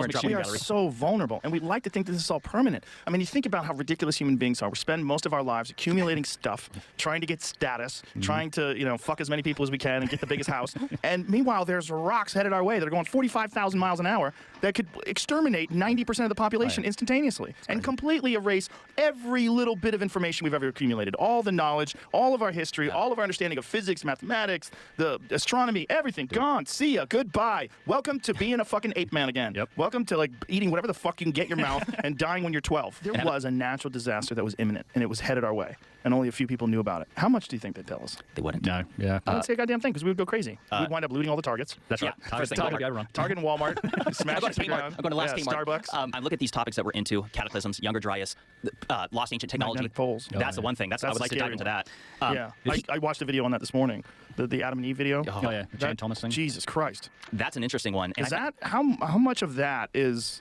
We are so vulnerable, and we like to think that this is all permanent. I mean, you think about how ridiculous human beings are. We spend most of our lives accumulating stuff, trying to get status, trying to, fuck as many people as we can and get the biggest house. And meanwhile, there's rocks headed our way that are going 45,000 miles an hour that could exterminate 90% of the population instantaneously and completely erase every little bit of information we've ever accumulated. All the knowledge, all of our history, all of our understanding of physics, mathematics, the astronomy, everything. Gone. See ya. Goodbye. Welcome to being a fucking ape man again. Welcome to eating whatever the fuck you can get in your mouth and dying when you're 12. There was a natural disaster that was imminent, and it was headed our way, and only a few people knew about it. How much do you think they'd tell us? They wouldn't. No. Yeah. I wouldn't say a goddamn thing because we would go crazy. We'd wind up looting all the Targets. That's right. First thing, Target and Walmart. Smash it to the ground. I'm going to last Kmart. Starbucks. I look at these topics that we're into: cataclysms, Younger Dryas, lost ancient technology. Magnetic poles. That's the one thing. I would like to dive into that. I watched a video on that this morning. The Adam and Eve video. Oh yeah, Jane Thomas thing. Jesus Christ. That's an interesting one. Is that how much of that is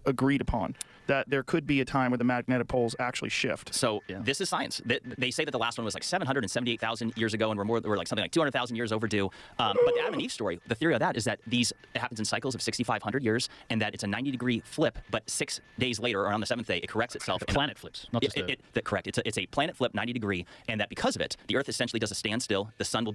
agreed upon? That there could be a time where the magnetic poles actually shift. So this is science. They say that the last one was like 778,000 years ago, and we're like something like 200,000 years overdue. But the Adam and Eve story, the theory of that is that it happens in cycles of 6,500 years, and that it's a 90-degree flip. But 6 days later, or on the 7th day, it corrects itself. The planet flips, not just correct. It's a planet flip 90-degree, and that because of it, the Earth essentially does a standstill. The sun will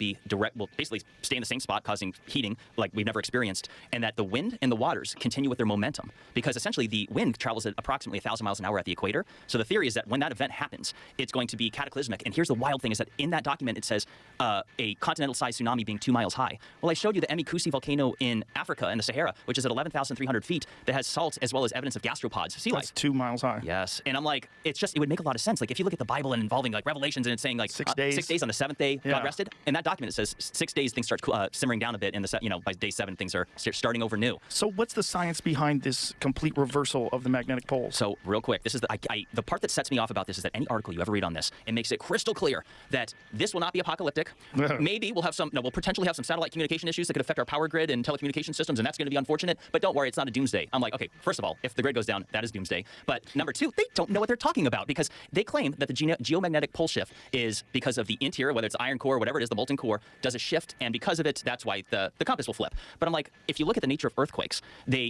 basically stay in the same spot, causing heating like we've never experienced, and that the wind and the waters continue with their momentum because essentially the wind travels at approximately 1,000 miles an hour at the equator. So the theory is that when that event happens, it's going to be cataclysmic. And here's the wild thing: is that in that document it says a continental-sized tsunami being 2 miles high. Well, I showed you the Emikusi volcano in Africa in the Sahara, which is at 11,300 feet, that has salt as well as evidence of gastropods, sea life. That's 2 miles high. Yes, and I'm like, it would make a lot of sense. Like if you look at the Bible and involving like Revelations, and it's saying like 6 days. 6 days on the 7th day God rested. In that document it says 6 days things start simmering down a bit, and by day 7 things are starting over new. So what's the science behind this complete reversal of the magnetic poles? So real quick, this is the part that sets me off about this is that any article you ever read on this, it makes it crystal clear that this will not be apocalyptic. Maybe we'll potentially have some satellite communication issues that could affect our power grid and telecommunication systems, and that's going to be unfortunate. But don't worry, it's not a doomsday. I'm like, okay, first of all, if the grid goes down, that is doomsday. But number 2, they don't know what they're talking about because they claim that the geomagnetic pole shift is because of the interior, whether it's iron core or whatever it is, the molten core does a shift, and because of it, that's why the compass will flip. But I'm like, if you look at the nature of earthquakes,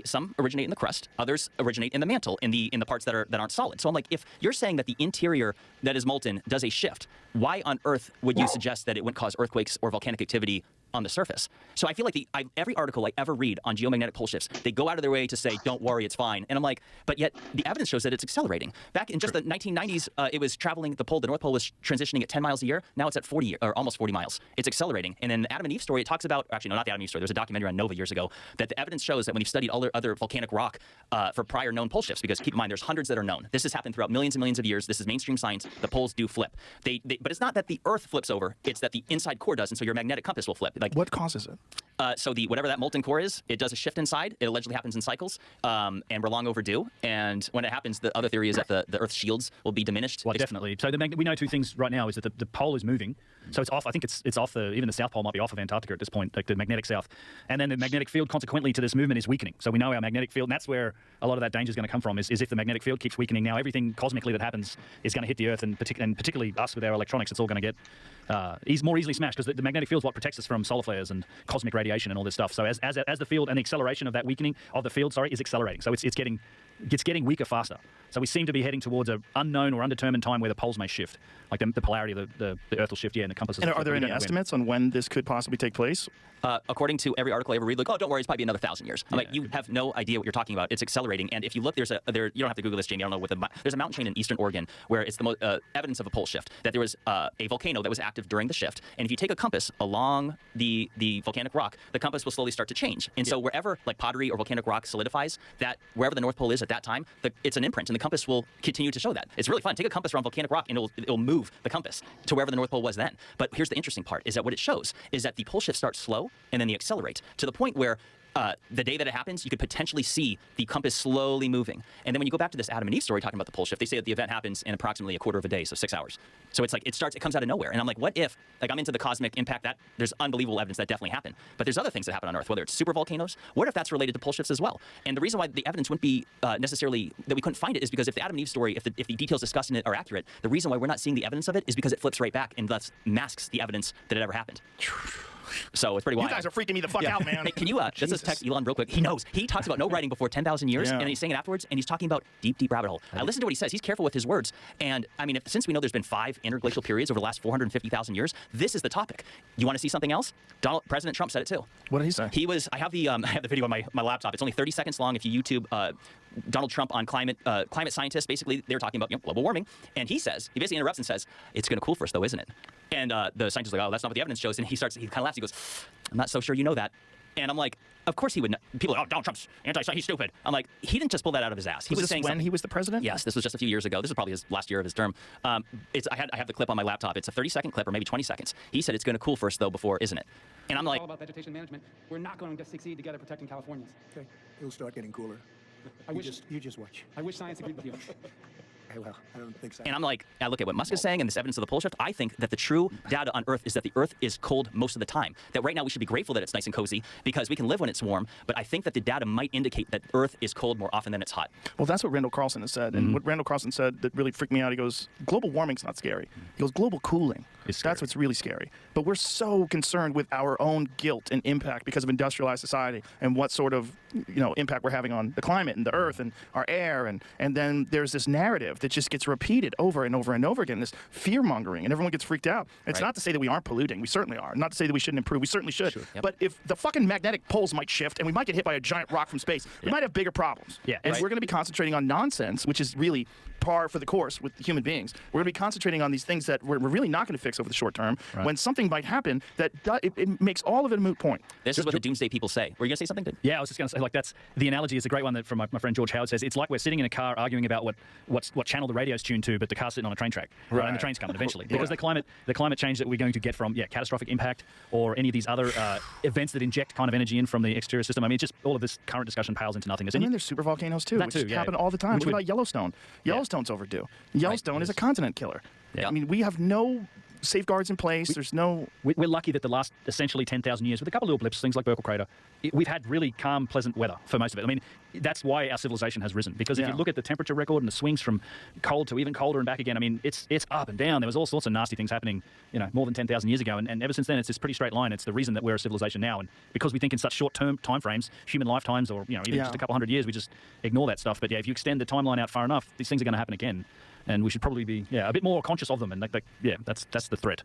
some originate in the crust, others originate in the mantle, in the parts that aren't solid. So I'm like, if you're saying that the interior that is molten does a shift, why on earth would you suggest that it wouldn't cause earthquakes or volcanic activity on the surface? So I feel like every article I ever read on geomagnetic pole shifts, they go out of their way to say, don't worry, it's fine. And I'm like, but yet the evidence shows that it's accelerating. Back in just the 1990s, it was traveling, the North Pole was transitioning at 10 miles a year. Now it's at 40 or almost 40 miles. It's accelerating. And then the Adam and Eve story, it talks about, actually, no, not the Adam and Eve story. There was a documentary on Nova years ago that the evidence shows that when you've studied other volcanic rock for prior known pole shifts, because keep in mind, there's hundreds that are known. This has happened throughout millions and millions of years. This is mainstream science. The poles do flip. But it's not that the Earth flips over. It's that the inside core does, and so your magnetic compass will flip. Like, what causes it? So whatever that molten core is, it does a shift inside. It allegedly happens in cycles, and we're long overdue. And when it happens, the other theory is that the Earth's shields will be diminished. Well, definitely. So we know 2 things right now: is that the pole is moving, so it's off. I think it's off even the South Pole might be off of Antarctica at this point, like the magnetic south. And then the magnetic field, consequently to this movement, is weakening. So we know our magnetic field, and that's where a lot of that danger is going to come from. Is if the magnetic field keeps weakening. Now everything cosmically that happens is going to hit the Earth, and particularly us with our electronics, it's all going to get more easily smashed because the magnetic field is what protects us from solar flares and cosmic radiation and all this stuff. So as the field and the acceleration of that weakening of the field, is accelerating. So it's getting weaker faster. So we seem to be heading towards an unknown or undetermined time where the poles may shift, like the polarity of the Earth will shift, and the compasses. And are there any estimates on when this could possibly take place? According to every article I ever read, like, oh, don't worry, it's probably another 1,000 years. I'm like, you have no idea what you're talking about. It's accelerating, and if you look, you don't have to Google this, Jamie. I don't know there's a mountain chain in Eastern Oregon where it's the most evidence of a pole shift. That there was a volcano that was active during the shift, and if you take a compass along the volcanic rock, the compass will slowly start to change. And so wherever like pottery or volcanic rock solidifies, that wherever the North Pole is at that time, it's an imprint, and the compass will continue to show that. It's really fun. Take a compass around volcanic rock, and it'll move the compass to wherever the North Pole was then. But here's the interesting part: is that what it shows is that the pole shift starts slow, and then they accelerate to the point where the day that it happens, you could potentially see the compass slowly moving. And then when you go back to this Adam and Eve story talking about the pole shift, they say that the event happens in approximately a quarter of a day, so 6 hours. So it's like it comes out of nowhere. And I'm like, what if, like, I'm into the cosmic impact, that there's unbelievable evidence that definitely happened. But there's other things that happen on Earth, whether it's super volcanoes. What if that's related to pole shifts as well? And the reason why the evidence wouldn't be necessarily that we couldn't find it is because if the Adam and Eve story, if the details discussed in it are accurate, the reason why we're not seeing the evidence of it is because it flips right back and thus masks the evidence that it ever happened. So it's pretty wild. You guys are freaking me the fuck out, man. Hey, can you, this is text Elon real quick. He knows. He talks about no writing before 10,000 years, and he's saying it afterwards, and he's talking about deep, deep rabbit hole. I listen to what he says. He's careful with his words. And, I mean, since we know there's been 5 interglacial periods over the last 450,000 years, this is the topic. You want to see something else? President Trump said it too. What did he say? He was, I have the video on my laptop. It's only 30 seconds long. If you YouTube Donald Trump on climate scientists, basically they're talking about global warming, and he basically interrupts and says, "It's going to cool for us though, isn't it?" And the scientist is like, "Oh, that's not what the evidence shows." And he kind of laughs. He goes, "I'm not so sure you know that." And I'm like, of course he would know. People are like, "Oh, Donald Trump's anti-science, he's stupid." I'm like, he didn't just pull that out of his ass. He was this saying when something. he was the president? Yes, this was just a few years ago. This is probably his last year of his term. I have the clip on my laptop. It's a 30-second clip, or maybe 20 seconds. He said, "It's going to cool for us though before, isn't it?" And I'm like, all about vegetation management. We're not going to succeed together protecting Californians. Okay, it'll start getting cooler. You just watch. I wish science agreed with you. Well, I don't think so. and I'm like, I look at what Musk is saying and this evidence of the pole shift. I think that the true data on Earth is that the Earth is cold most of the time. That right now we should be grateful that it's nice and cozy because we can live when it's warm. But I think that the data might indicate that Earth is cold more often than it's hot. Well, that's what Randall Carlson has said. And what Randall Carlson said that really freaked me out, he goes, global warming's not scary. He goes, global cooling. That's what's really scary. But we're so concerned with our own guilt and impact because of industrialized society and what sort of impact we're having on the climate and the earth and our air. And then there's this narrative that just gets repeated over and over and over again, this fear-mongering, and everyone gets freaked out. It's not to say that we aren't polluting. We certainly are. Not to say that we shouldn't improve. We certainly should. Sure. Yep. But if the fucking magnetic poles might shift and we might get hit by a giant rock from space, we might have bigger problems. Yeah. And we're going to be concentrating on nonsense, which is really par for the course with human beings. We're going to be concentrating on these things that we're really not going to fix over the short term when something might happen that it makes all of it a moot point. This is what the doomsday people say. Were you going to say something? Yeah, I was just going to say, like, that's the analogy is a great one that from my friend George Howard says. It's like we're sitting in a car arguing about what channel the radio's tuned to, but the car's sitting on a train track, right? And the train's coming eventually because the climate change that we're going to get from catastrophic impact or any of these other events that inject kind of energy in from the exterior system. I mean, just all of this current discussion pales into nothing. And then there's super volcanoes too, which happen all the time. What about Yellowstone? Yellowstone's overdue. Yellowstone is a continent killer. Yeah. I mean, we have no safeguards in place. There's no... We're lucky that the last essentially 10,000 years, with a couple of little blips, things like Burkle Crater, we've had really calm, pleasant weather for most of it. I mean, that's why our civilization has risen. Because if you look at the temperature record and the swings from cold to even colder and back again, I mean, it's up and down. There was all sorts of nasty things happening, more than 10,000 years ago. And ever since then, it's this pretty straight line. It's the reason that we're a civilization now. And because we think in such short-term time frames, human lifetimes, or even just a couple hundred years, we just ignore that stuff. But if you extend the timeline out far enough, these things are going to happen again. And we should probably be a bit more conscious of them. And that's the threat.